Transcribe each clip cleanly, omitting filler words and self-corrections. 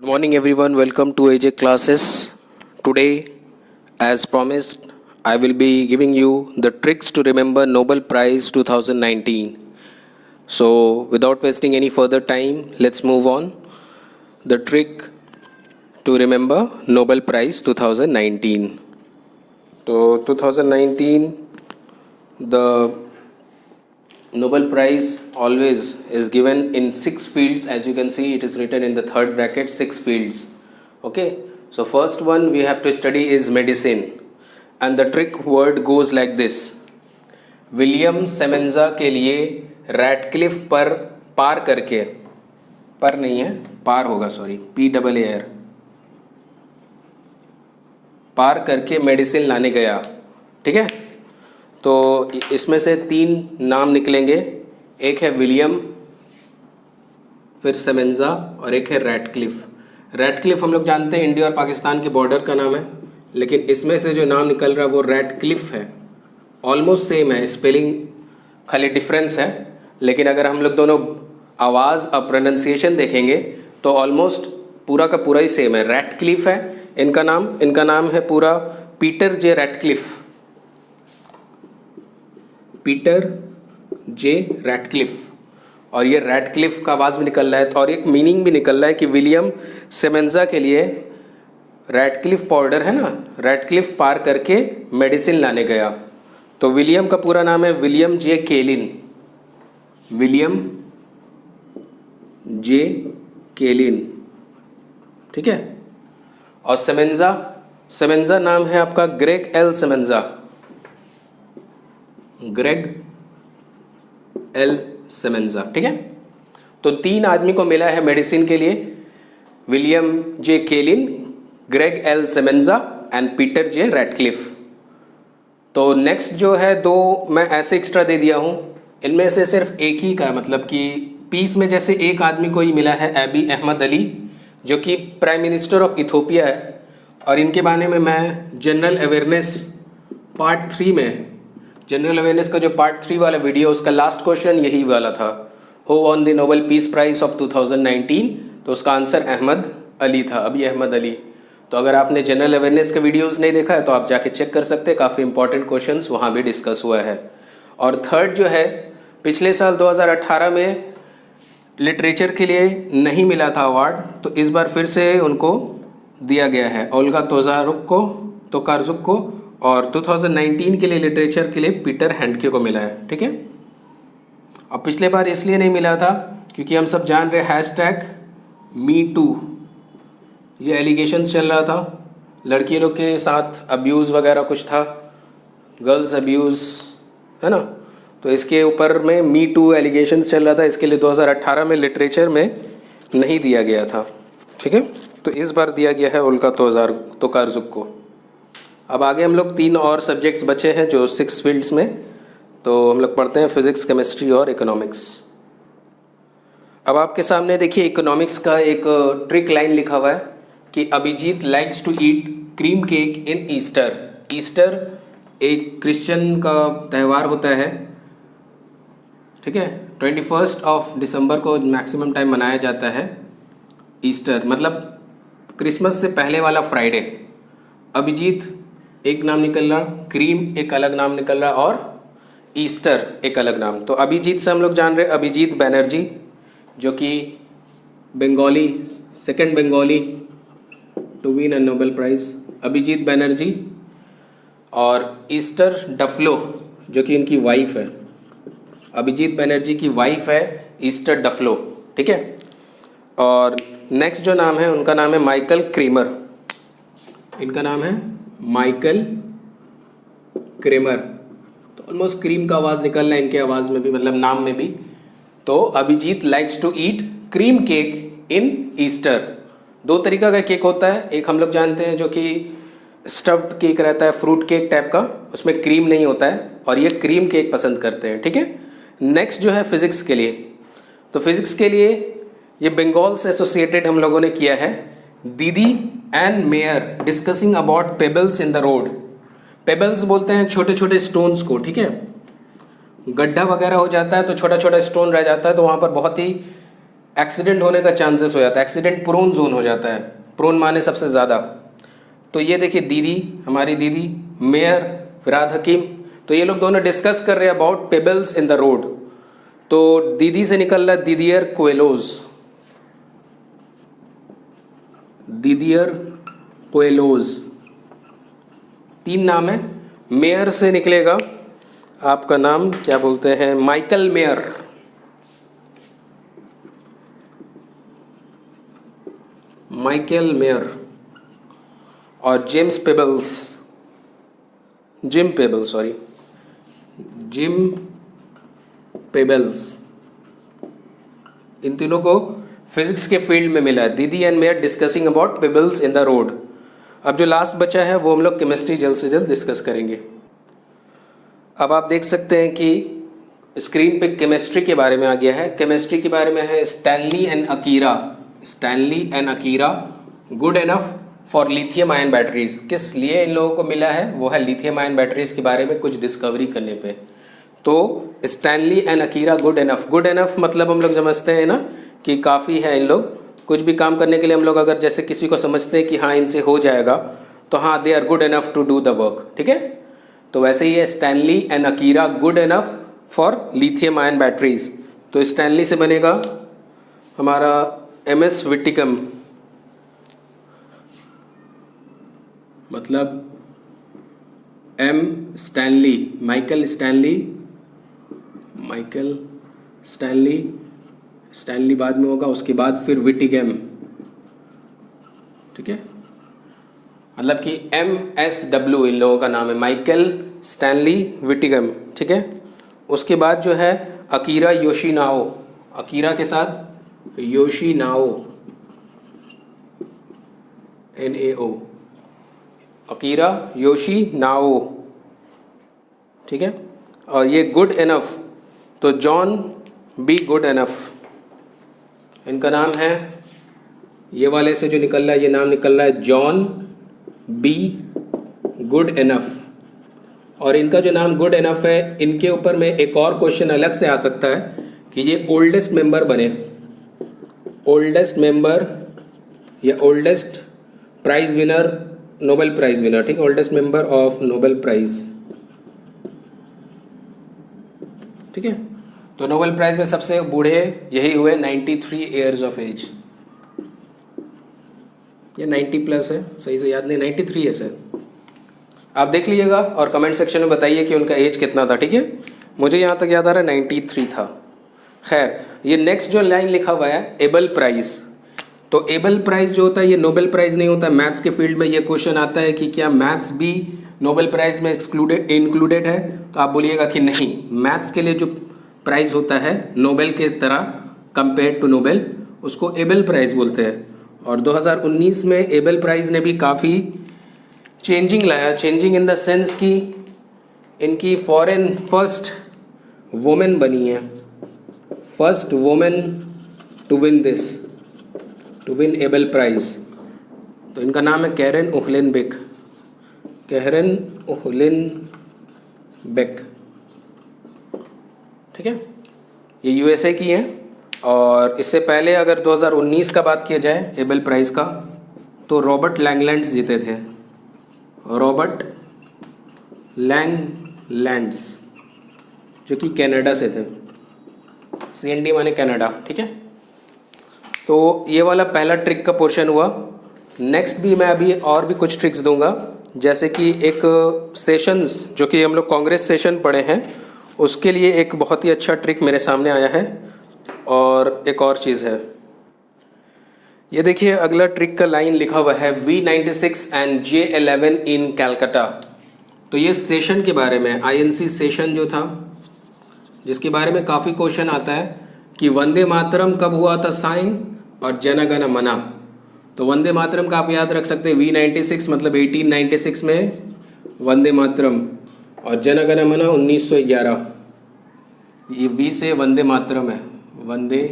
Good morning, everyone. Welcome to AJ classes. Today, as promised, I will be giving you the tricks to remember Nobel Prize 2019. So, without wasting any further time, let's move on. The trick to remember Nobel Prize 2019. So, 2019, the Nobel Prize always is given in 6 fields. As you can see, it is written in the third bracket, 6 fields. Okay, so first one we have to study is medicine, and the trick word goes like this. William Semenza के लिए Ratcliffe पर पार करके, पर नहीं है, पार होगा, sorry, PAAR, पार करके medicine लाने गया. ठीक है, तो इसमें से 3 नाम निकलेंगे. एक है विलियम, फिर सेमेंजा और एक है रैटक्लिफ. रैटक्लिफ हम लोग जानते हैं इंडिया और पाकिस्तान के बॉर्डर का नाम है, लेकिन इसमें से जो नाम निकल रहा है वो रैटक्लिफ है. ऑलमोस्ट सेम है, स्पेलिंग खाली डिफरेंस है, लेकिन अगर हम लोग दोनों आवाज़ और प्रोनाउंसिएशन देखेंगे तो ऑलमोस्ट पूरा का पूरा ही सेम है. रैटक्लिफ है इनका नाम है पूरा Peter J Ratcliffe. Peter J Ratcliffe, और ये रैटक्लिफ का आवाज़ भी निकल रहा है और एक मीनिंग भी निकल रहा है कि विलियम सेमेंजा के लिए रैटक्लिफ पाउडर है ना, रैटक्लिफ पार करके मेडिसिन लाने गया. तो विलियम का पूरा नाम है विलियम जे केलिन. विलियम जे केलिन, ठीक है. और सेमेंजा नाम है आपका Greg L Semenza. Greg L Semenza, ठीक है. तो 3 आदमी को मिला है मेडिसिन के लिए, William J Kaelin, Gregg L Semenza and Peter J Ratcliffe. तो नेक्स्ट जो है 2 मैं ऐसे एक्स्ट्रा दे दिया हूँ. इनमें से सिर्फ एक ही का, मतलब कि पीस में जैसे एक आदमी को ही मिला है, एबी अहमद अली, जो कि प्राइम मिनिस्टर ऑफ इथोपिया है. और इनके बारे में मैं जनरल अवेयरनेस पार्ट 3 में, जनरल अवेयरनेस का जो पार्ट 3 वाला वीडियो, उसका लास्ट क्वेश्चन यही वाला था, who won the Nobel peace prize of 2019. तो उसका आंसर अहमद अली था, अभी अहमद अली. तो अगर आपने जनरल अवेयरनेस के वीडियोस नहीं देखा है तो आप जाके चेक कर सकते हैं, काफ़ी इंपॉर्टेंट क्वेश्चंस वहाँ भी डिस्कस हुआ है. और थर्ड जो है, पिछले साल 2018 में लिटरेचर के लिए नहीं मिला था अवार्ड, तो इस बार फिर से उनको दिया गया है, ओल्गा तोकारजुक को. और 2019 के लिए लिटरेचर के लिए पीटर हैंडके को मिला है, ठीक है. अब पिछले बार इसलिए नहीं मिला था क्योंकि हम सब जान रहे #MeToo, ये एलिगेशंस चल रहा था, लड़की लोग के साथ अब्यूज़ वगैरह कुछ था, गर्ल्स अब्यूज़, है ना. तो इसके ऊपर में MeToo एलिगेशंस चल रहा था, इसके लिए 2018 में लिटरेचर में नहीं दिया गया था, ठीक है. तो इस बार दिया गया है ओल्गा तोकारजुक को. अब आगे हम लोग 3 और सब्जेक्ट्स बचे हैं जो 6 फील्ड्स में, तो हम लोग पढ़ते हैं फिज़िक्स, केमिस्ट्री और इकोनॉमिक्स. अब आपके सामने देखिए इकोनॉमिक्स का एक ट्रिक लाइन लिखा हुआ है कि Abhijit likes to eat cream cake in Easter. Easter एक क्रिश्चियन का त्यौहार होता है, ठीक है. 21 दिसंबर को मैक्सिमम टाइम मनाया जाता है. ईस्टर मतलब क्रिसमस से पहले वाला फ्राइडे. अभिजीत एक नाम निकल रहा, क्रीम एक अलग नाम निकल रहा, और ईस्टर एक अलग नाम. तो अभिजीत से हम लोग जान रहे अभिजीत बनर्जी, जो कि Bengali, second Bengali to win a Nobel prize, Abhijit Banerjee. और ईस्टर डफलो, जो कि इनकी वाइफ है, अभिजीत बनर्जी की वाइफ है ईस्टर डफलो, ठीक है. और नेक्स्ट जो नाम है उनका नाम है माइकल क्रेमर. इनका नाम है माइकल क्रेमर. तो ऑलमोस्ट क्रीम का आवाज़ निकल रहा है इनके आवाज़ में भी, मतलब नाम में भी. तो Abhijit likes to eat cream cake in Easter. 2 तरीका का केक होता है, एक हम लोग जानते हैं जो कि स्टफ्ड केक रहता है, फ्रूट केक टाइप का, उसमें क्रीम नहीं होता है, और ये क्रीम केक पसंद करते हैं, ठीक है. नेक्स्ट जो है फिज़िक्स के लिए, तो फिज़िक्स के लिए ये बंगाल से एसोसिएटेड हम लोगों ने किया है. दीदी and mayor discussing about pebbles in the road. Pebbles बोलते हैं छोटे छोटे स्टोन्स को, ठीक है. गड्ढा वगैरह हो जाता है तो छोटा छोटा स्टोन रह जाता है, तो वहाँ पर बहुत ही एक्सीडेंट होने का चांसेस हो जाता है, एक्सीडेंट प्रोन जोन हो जाता है, प्रोन माने सबसे ज़्यादा। तो ये देखिए दीदी, हमारी दीदी मेयर फिराद हकीम, तो ये लोग दोनों डिस्कस कर रहे हैं about pebbles in the road. तो दीदी से निकल रहा दीदियर कोएलोज, दीदियर कोएलोज, 3 नाम है। मेयर से निकलेगा आपका नाम क्या बोलते हैं, माइकल मेयर, माइकल मेयर, और James Peebles, Jim Peebles, sorry Jim Peebles, इन तीनों को फिजिक्स के फील्ड में मिला है। दीदी and mayor discussing about pebbles in the road. अब जो लास्ट बचा है वो हम लोग केमिस्ट्री जल्द से जल्द डिस्कस करेंगे। अब आप देख सकते हैं कि स्क्रीन पे केमिस्ट्री के बारे में आ गया है। केमिस्ट्री के बारे में है Stanley and Akira, Stanley and Akira good enough for lithium ion batteries. किस लिए इन लोगों को मिला है, वो है लिथियम आयन बैटरीज के बारे में कुछ डिस्कवरी करने पे। तो Stanley and Akira good enough, good enough मतलब हम लोग समझते हैं ना कि काफ़ी है इन लोग, कुछ भी काम करने के लिए हम लोग अगर जैसे किसी को समझते हैं कि हाँ इनसे हो जाएगा, तो हाँ they are good enough to do the work, ठीक है। तो वैसे ही है Stanley and Akira good enough for lithium ion batteries. तो स्टैनली से बनेगा हमारा एमएस विटिकम, मतलब M Stanley, Michael Stanley, Michael Stanley, Stanley बाद में होगा, उसके बाद फिर विटिगम, ठीक है। मतलब कि MSW इन लोगों का नाम है, माइकल स्टैनली विटिगम, ठीक है। उसके बाद जो है अकीरा योशिनाओ, अकीरा के साथ योशिनाओ, NAO, अकीरा योशिनाओ, ठीक है। और ये गुड इनफ, तो जॉन बी गुड इनफ इनका नाम है। ये वाले से जो निकल रहा है ये नाम निकल रहा है जॉन बी गुड इनफ। और इनका जो नाम गुड इनफ है, इनके ऊपर में एक और क्वेश्चन अलग से आ सकता है कि ये ओल्डेस्ट मेंबर बने, ओल्डेस्ट मेंबर या oldest prize winner, Nobel prize winner, ठीक है, oldest member of Nobel prize, ठीक है। तो नोबेल प्राइज में सबसे बूढ़े यही हुए 93 ईयर्स ऑफ एज, ये 90 प्लस है, सही से याद नहीं, 93 है सर। आप देख लीजिएगा और कमेंट सेक्शन में बताइए कि उनका एज कितना था, ठीक है। मुझे यहाँ तक याद आ रहा है 93 था। खैर, ये नेक्स्ट जो लाइन लिखा हुआ है एबल प्राइज, तो एबल प्राइज जो होता है ये नोबेल प्राइज नहीं होता। मैथ्स के फील्ड में ये क्वेश्चन आता है कि क्या मैथ्स भी नोबेल प्राइज में इंक्लूडेड है, तो आप बोलिएगा कि नहीं, मैथ्स के लिए जो प्राइज होता है नोबेल के तरह कंपेयर टू नोबेल, उसको एबल प्राइज बोलते हैं। और 2019 में एबल प्राइज ने भी काफ़ी चेंजिंग लाया, चेंजिंग इन द सेंस कि इनकी फॉरेन फर्स्ट वुमेन बनी है, first women to win this, to win Nobel prize. तो इनका नाम है कैरन उहलेनबेक, कैरन उहलेनबेक, ठीक है। ये USA की हैं। और इससे पहले अगर 2019 का बात किया जाए एबल प्राइज़ का, तो रॉबर्ट लैंगलैंड्स जीते थे, रॉबर्ट लैंगलैंड्स, जो कि कनाडा से थे, CND माने कनाडा, ठीक है। तो ये वाला पहला ट्रिक का पोर्शन हुआ। नेक्स्ट भी मैं अभी और भी कुछ ट्रिक्स दूंगा, जैसे कि एक सेशंस जो कि हम लोग कांग्रेस सेशन पढ़े हैं, उसके लिए एक बहुत ही अच्छा ट्रिक मेरे सामने आया है। और एक और चीज़ है, ये देखिए अगला ट्रिक का लाइन लिखा हुआ है V96 एंड J11 इन कैलकाटा। तो ये सेशन के बारे में, INC सेशन जो था, जिसके बारे में काफ़ी क्वेश्चन आता है कि वंदे मातरम कब हुआ था साइन और जन गण मन। तो वंदे मातरम का आप याद रख सकते हैं V96 मतलब 1896 में वंदे मातरम, और जन गण मन 1911। ये V से वंदे मातरम है, वंदे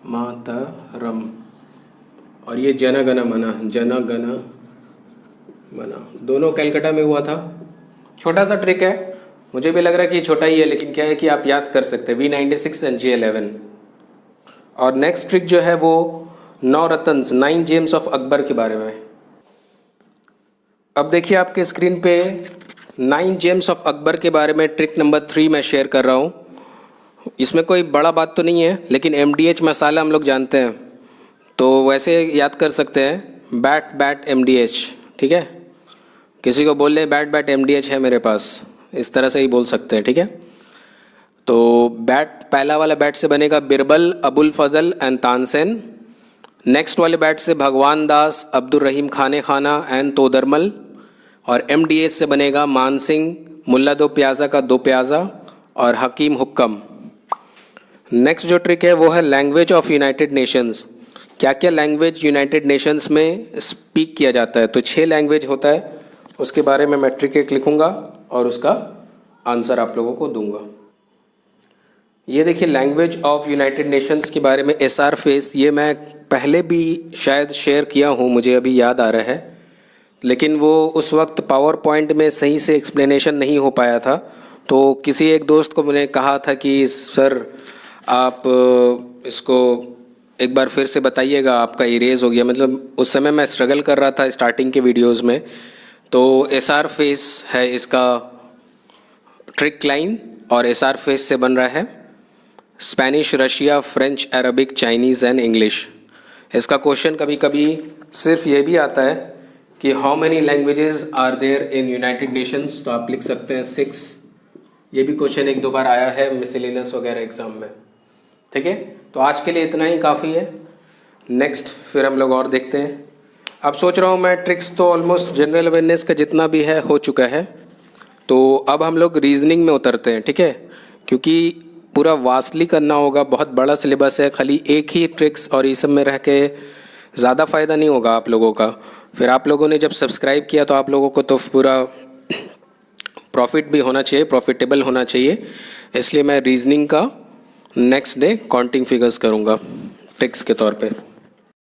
मातरम, और ये जन गण मन, जन गण मन, दोनों कलकत्ता में हुआ था। छोटा सा ट्रिक है, मुझे भी लग रहा है कि छोटा ही है, लेकिन क्या है कि आप याद कर सकते हैं V96 एंड J11। और नेक्स्ट ट्रिक जो है वो 9 रतन्स 9 जेम्स ऑफ अकबर के बारे में। अब देखिए आपके स्क्रीन पे 9 जेम्स ऑफ अकबर के बारे में ट्रिक नंबर 3 मैं शेयर कर रहा हूँ। इसमें कोई बड़ा बात तो नहीं है, लेकिन MDH मसाला हम लोग जानते हैं, तो वैसे याद कर सकते हैं बैट बैट MDH, ठीक है। किसी को बोल ले बैट बैट MDH है मेरे पास, इस तरह से ही बोल सकते हैं, ठीक है। तो बैट, पहला वाला बैट से बनेगा बिरबल, अबुल फजल एंड तानसेन। नेक्स्ट वाले बैट से भगवान दास, अब्दुल रहीम खाने खाना एंड तोदरमल। और MDH से बनेगा मान सिंह, मुल्ला दो प्याज़ा का दो प्याज़ा और हकीम हुक्म। नेक्स्ट जो ट्रिक है वो है लैंग्वेज ऑफ यूनाइटेड नेशंस। क्या क्या लैंग्वेज यूनाइटेड नेशंस में स्पीक किया जाता है, तो 6 लैंग्वेज होता है, उसके बारे में मैं ट्रिक एक लिखूँगा और उसका आंसर आप लोगों को दूंगा। ये देखिए लैंग्वेज ऑफ यूनाइटेड नेशंस के बारे में SR फेस, ये मैं पहले भी शायद शेयर किया हूँ, मुझे अभी याद आ रहा है, लेकिन वो उस वक्त पावर पॉइंट में सही से एक्सप्लेनेशन नहीं हो पाया था। तो किसी एक दोस्त को मैंने कहा था कि सर आप इसको एक बार फिर से बताइएगा, आपका इरेज हो गया। मतलब उस समय मैं स्ट्रगल कर रहा था स्टार्टिंग के वीडियोज़ में। तो SR फेस है इसका ट्रिक लाइन, और SR फेस से बन रहा है Spanish, Russia, French, Arabic, Chinese and English. इसका क्वेश्चन कभी कभी सिर्फ ये भी आता है कि how many languages are there in United Nations, तो आप लिख सकते हैं 6। ये भी क्वेश्चन 1-2 बार आया है मिसलेनियस वगैरह एग्जाम में, ठीक है। तो आज के लिए इतना ही काफ़ी है, नेक्स्ट फिर हम लोग और देखते हैं। अब सोच रहा हूँ मैं ट्रिक्स तो ऑलमोस्ट जनरल अवेयरनेस का जितना भी है हो चुका है, तो अब हम लोग रीजनिंग में उतरते हैं, ठीक है। क्योंकि पूरा वास्टली करना होगा, बहुत बड़ा सिलेबस है, खाली एक ही ट्रिक्स और ये सब में रह के ज़्यादा फ़ायदा नहीं होगा आप लोगों का। फिर आप लोगों ने जब सब्सक्राइब किया तो आप लोगों को तो पूरा प्रॉफिट भी होना चाहिए, प्रॉफिटेबल होना चाहिए, इसलिए मैं रीजनिंग का नेक्स्ट डे काउंटिंग फिगर्स करूँगा ट्रिक्स के तौर पे।